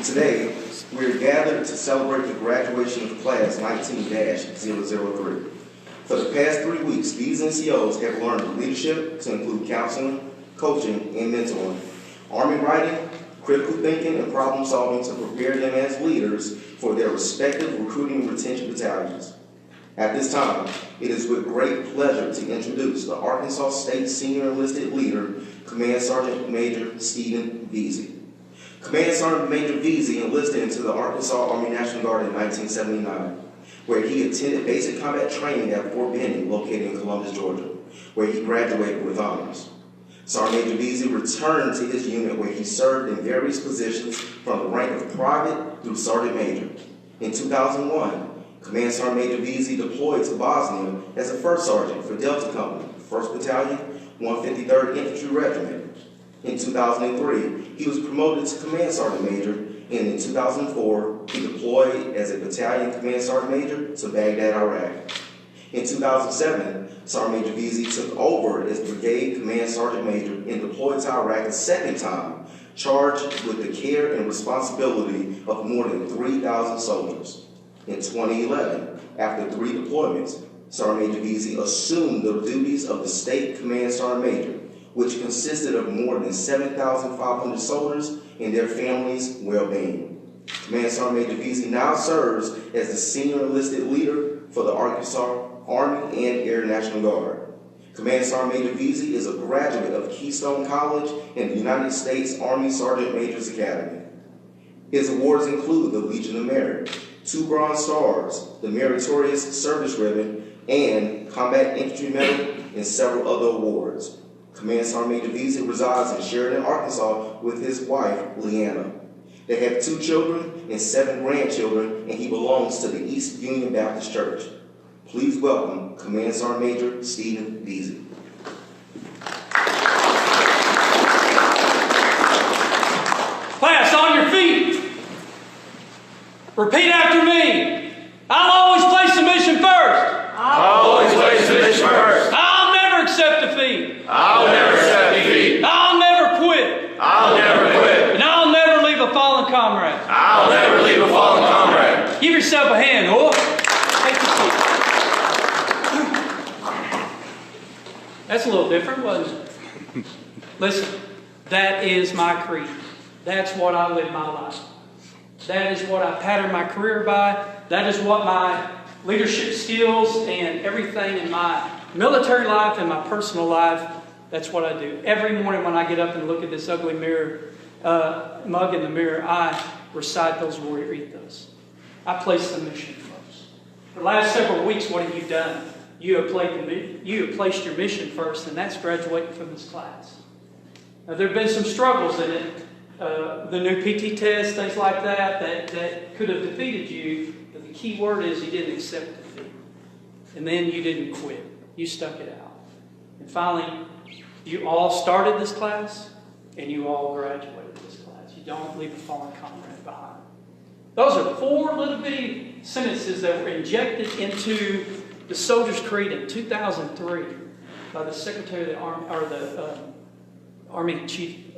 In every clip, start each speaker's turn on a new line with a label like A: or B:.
A: Today, we are gathered to celebrate the graduation of Class 19-003. For the past 3 weeks, these NCOs have learned leadership to include counseling, coaching, and mentoring, Army writing, critical thinking, and problem solving to prepare them as leaders for their respective recruiting and retention battalions. At this time, it is with great pleasure to introduce the Arkansas State Senior Enlisted Leader, Command Sergeant Major Stephen Veazey. Command Sergeant Major Veazey enlisted into the Arkansas Army National Guard in 1979, where he attended basic combat training at Fort Benning, located in Columbus, Georgia, where he graduated with honors. Sergeant Major Veazey returned to his unit where he served in various positions from the rank of private through sergeant major. In 2001, Command Sergeant Major Veazey deployed to Bosnia as a first sergeant for Delta Company, 1st Battalion, 153rd Infantry Regiment. In 2003, he was promoted to Command Sergeant Major, and in 2004, he deployed as a Battalion Command Sergeant Major to Baghdad, Iraq. In 2007, Sergeant Major Veazey took over as Brigade Command Sergeant Major and deployed to Iraq a second time, charged with the care and responsibility of more than 3,000 soldiers. In 2011, after 3 deployments, Sergeant Major Veazey assumed the duties of the State Command Sergeant Major, which consisted of more than 7,500 soldiers and their families' well-being. Command Sergeant Major Veazey now serves as the Senior Enlisted Leader for the Arkansas Army and Air National Guard. Command Sergeant Major Veazey is a graduate of Keystone College and the United States Army Sergeant Major's Academy. His awards include the Legion of Merit, 2 Bronze Stars, the Meritorious Service Ribbon, and Combat Infantry Medal, and several other awards. Command Sergeant Major Veazey resides in Sheridan, Arkansas with his wife, Leanna. They have 2 children and 7 grandchildren, and he belongs to the East Union Baptist Church. Please welcome Command Sergeant Major Stephen Veazey.
B: Class, on your feet. Repeat after me. I'll always place the mission first.
C: I'll always place the mission first.
B: I'll never accept defeat.
C: I'll never accept defeat.
B: I'll never quit.
C: I'll never quit.
B: And I'll never leave a fallen comrade.
C: I'll never leave a fallen comrade.
B: Give yourself a hand, oh. Take your seat. That's a little different, wasn't it? Listen, that is my creed. That's what I live my life. That is what I pattern my career by. That is what my leadership skills and everything in my military life and my personal life, that's what I do. Every morning when I get up and look at this ugly mug in the mirror, I recite those warrior ethos. I place the mission first. For the last several weeks, what have you done? You have placed your mission first, and that's graduating from this class. Now, there have been some struggles in it. The new PT test, things like that could have defeated you, but the key word is you didn't accept defeat. And then you didn't quit. You stuck it out. And finally, you all started this class, and you all graduated this class. You don't leave a fallen comrade behind. Those are 4 little bitty sentences that were injected into the Soldier's Creed in 2003 by the Secretary of the Army, or the Army Chief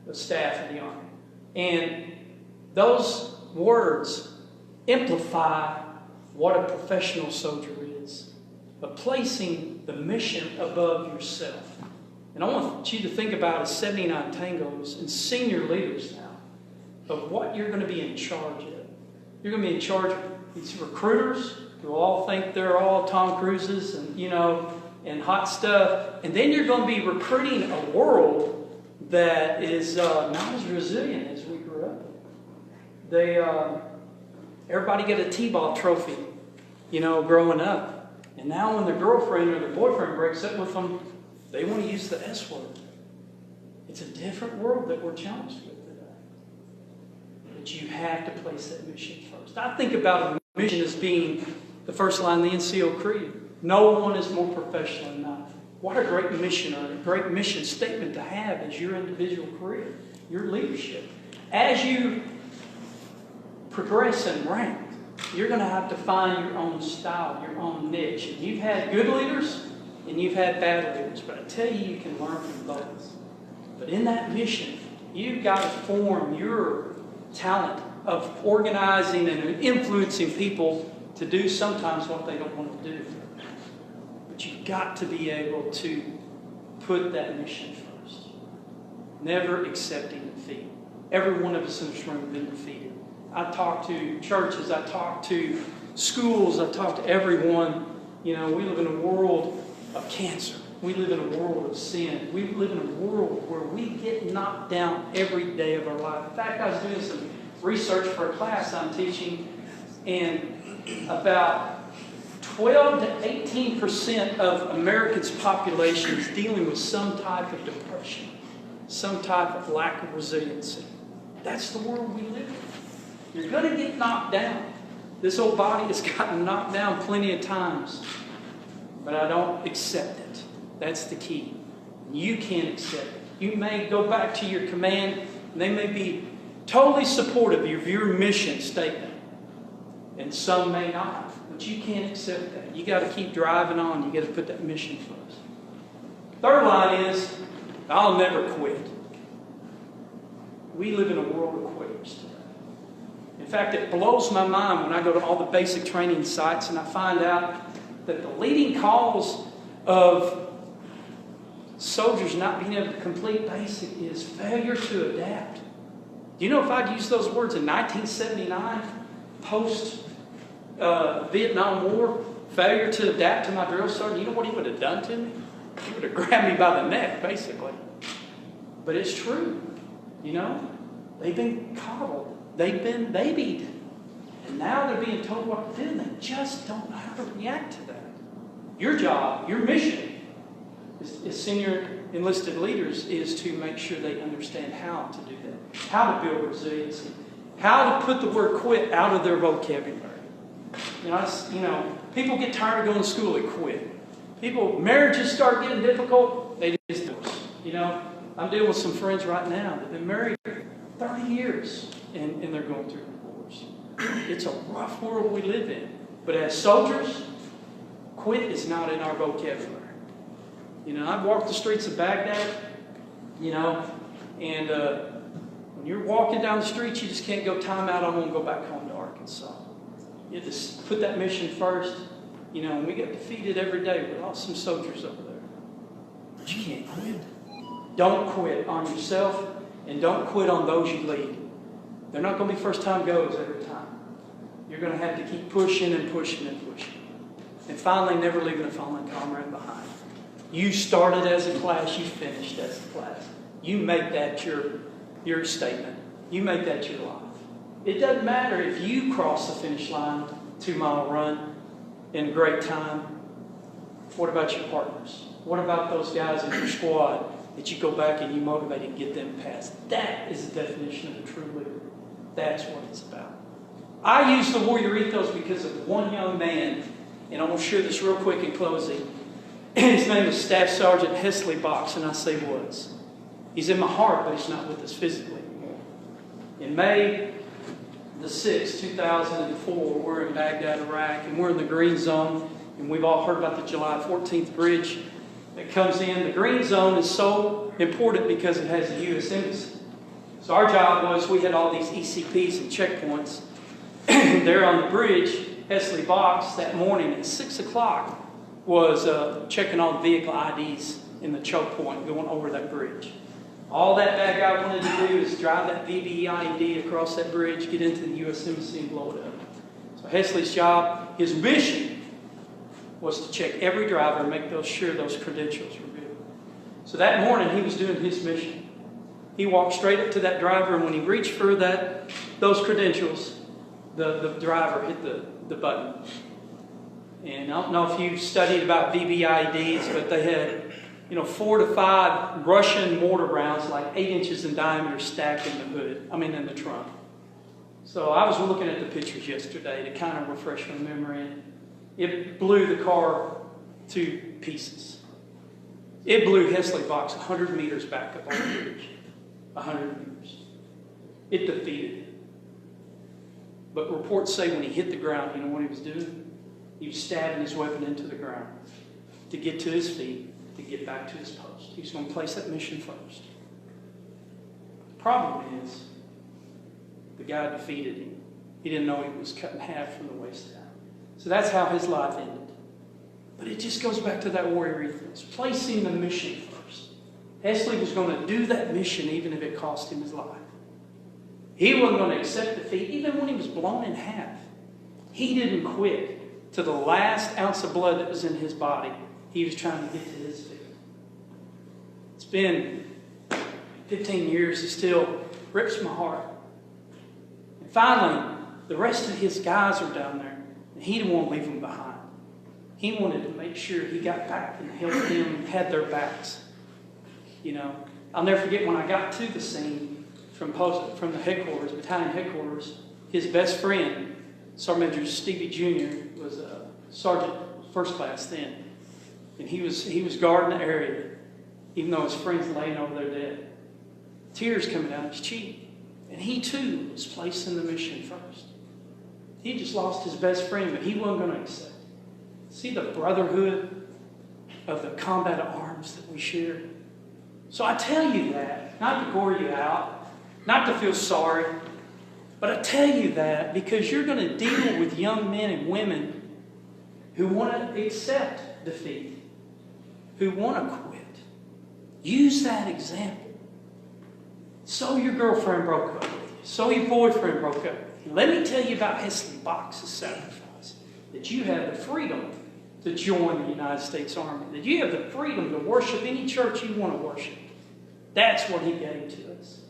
B: of Staff in the Army. And those words amplify what a professional soldier is, but placing the mission above yourself. And I want you to think about as 79 tangos and senior leaders now of what you're going to be in charge of. You're going to be in charge of these recruiters who all think they're all Tom Cruises and, and hot stuff. And then you're going to be recruiting a world that is not as resilient as we grew up in. Everybody get a T-ball trophy, growing up. And now when their girlfriend or their boyfriend breaks up with them, they want to use the S word. It's a different world that we're challenged with today. But you have to place that mission first. I think about a mission as being the first line of the NCO Creed. No one is more professional than I. What a great mission, or a great mission statement to have as your individual career, your leadership. As you progress in rank, you're going to have to find your own style, your own niche. And you've had good leaders and you've had bad leaders, but I tell you can learn from both. But in that mission, you've got to form your talent of organizing and influencing people to do sometimes what they don't want to do. But you've got to be able to put that mission first. Never accepting defeat. Every one of us in this room have been defeated. I talk to churches, I talk to schools, I talk to everyone. You know, we live in a world of cancer. We live in a world of sin. We live in a world where we get knocked down every day of our life. In fact, I was doing some research for a class I'm teaching, and about 12 to 18% of Americans' population is dealing with some type of depression, some type of lack of resiliency. That's the world we live in. You're going to get knocked down. This old body has gotten knocked down plenty of times, but I don't accept it. That's the key. You can't accept it. You may go back to your command, and they may be totally supportive of your mission statement, and some may not, but you can't accept that. You got to keep driving on. You got to put that mission first. Third line is, I'll never quit. We live in a world of quitters today. In fact, it blows my mind when I go to all the basic training sites and I find out that the leading cause of soldiers not being able to complete basic is failure to adapt. Do you know if I'd used those words in 1979, post Vietnam War, failure to adapt to my drill sergeant, you know what he would have done to me? He would have grabbed me by the neck, basically. But it's true. You know, they've been coddled. They've been babied. And now they're being told what to do, and they just don't know how to react to that. Your job, your mission, as senior enlisted leaders, is to make sure they understand how to do that, how to build resiliency, how to put the word quit out of their vocabulary. You know, people get tired of going to school, they quit. Marriages start getting difficult, they just divorce. You know, I'm dealing with some friends right now that have been married 30 years and they're going through divorce. It's a rough world we live in. But as soldiers, quit is not in our vocabulary. You know, I've walked the streets of Baghdad, you know, and when you're walking down the street, you just can't go time out, I want to go back home to Arkansas. You just put that mission first. You know, and we get defeated every day. We lost some soldiers over there. But you can't quit. Don't quit on yourself, and don't quit on those you lead. They're not going to be first-time goes every time. You're going to have to keep pushing and pushing and pushing. And finally, never leaving a fallen comrade behind. You started as a class, you finished as a class. You make that your statement. You make that your life. It doesn't matter if you cross the finish line, 2-mile run, in great time. What about your partners? What about those guys in your squad that you go back and you motivate and get them past? That is the definition of a true leader. That's what it's about. I use the warrior ethos because of one young man, and I'm going to share this real quick in closing. His name is Staff Sergeant Hesley Box, and I say was. He's in my heart, but he's not with us physically anymore. In May the 6th, 2004, we're in Baghdad, Iraq, and we're in the green zone, and we've all heard about the July 14th bridge that comes in. The green zone is so important because it has the U.S. Embassy. So our job was, we had all these ECPs and checkpoints. There on the bridge, Hesley Box that morning at 6 o'clock was checking all the vehicle IDs in the choke point going over that bridge. All that bad guy wanted to do is drive that VBID across that bridge, get into the U.S. Embassy and blow it up. So Hesley's job, his mission, was to check every driver and make sure those credentials were good. So that morning he was doing his mission. He walked straight up to that driver, and when he reached for those credentials, the driver hit the button. And I don't know if you've studied about VBIDs, but they had 4 to 5 Russian mortar rounds, like 8 inches in diameter, stacked in the trunk. So I was looking at the pictures yesterday to kind of refresh my memory. It blew the car to pieces. It blew Hesley Box 100 meters back up on the bridge. 100 meters. It defeated him. But reports say when he hit the ground, you know what he was doing? He was stabbing his weapon into the ground to get to his feet, to get back to his post. He was going to place that mission first. The problem is, the guy defeated him. He didn't know he was cut in half from the waist down. So that's how his life ended. But it just goes back to that warrior ethos, placing the mission first. Hesley was going to do that mission even if it cost him his life. He wasn't going to accept defeat even when he was blown in half. He didn't quit to the last ounce of blood that was in his body. He was trying to get to his feet. It's been 15 years. It still rips my heart. And finally, the rest of his guys are down there, and he didn't want to leave them behind. He wanted to make sure he got back and helped them and had their backs. You know, I'll never forget when I got to the scene from the headquarters, battalion headquarters, his best friend, Sergeant Major Stevie Jr., was a sergeant first class then. And he was guarding the area, even though his friend's laying over there dead. Tears coming down his cheek. And he too was placed in the mission first. He just lost his best friend, but he wasn't going to accept it. See the brotherhood of the combat of arms that we share? So I tell you that, not to gore you out, not to feel sorry, but I tell you that because you're going to deal with young men and women who want to accept defeat, who want to quit. Use that example. So your girlfriend broke up with you. So your boyfriend broke up with you. Let me tell you about Hesley Box's sacrifice. That you have the freedom to join the United States Army. That you have the freedom to worship any church you want to worship. That's what he gave to us.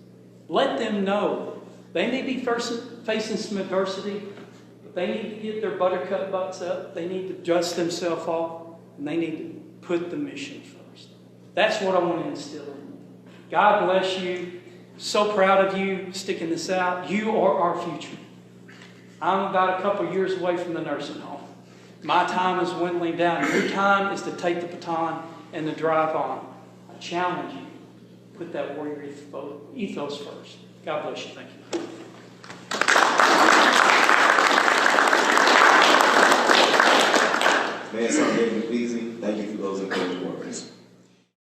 B: Let them know. They may be facing some adversity, but they need to get their buttercup butts up. They need to dust themselves off, and they need to put the mission first. That's what I want to instill in you. God bless you. So proud of you sticking this out. You are our future. I'm about a couple years away from the nursing home. My time is dwindling down. Your time is to take the baton and to drive on. I challenge you. Put that warrior ethos first. God bless you. Thank you.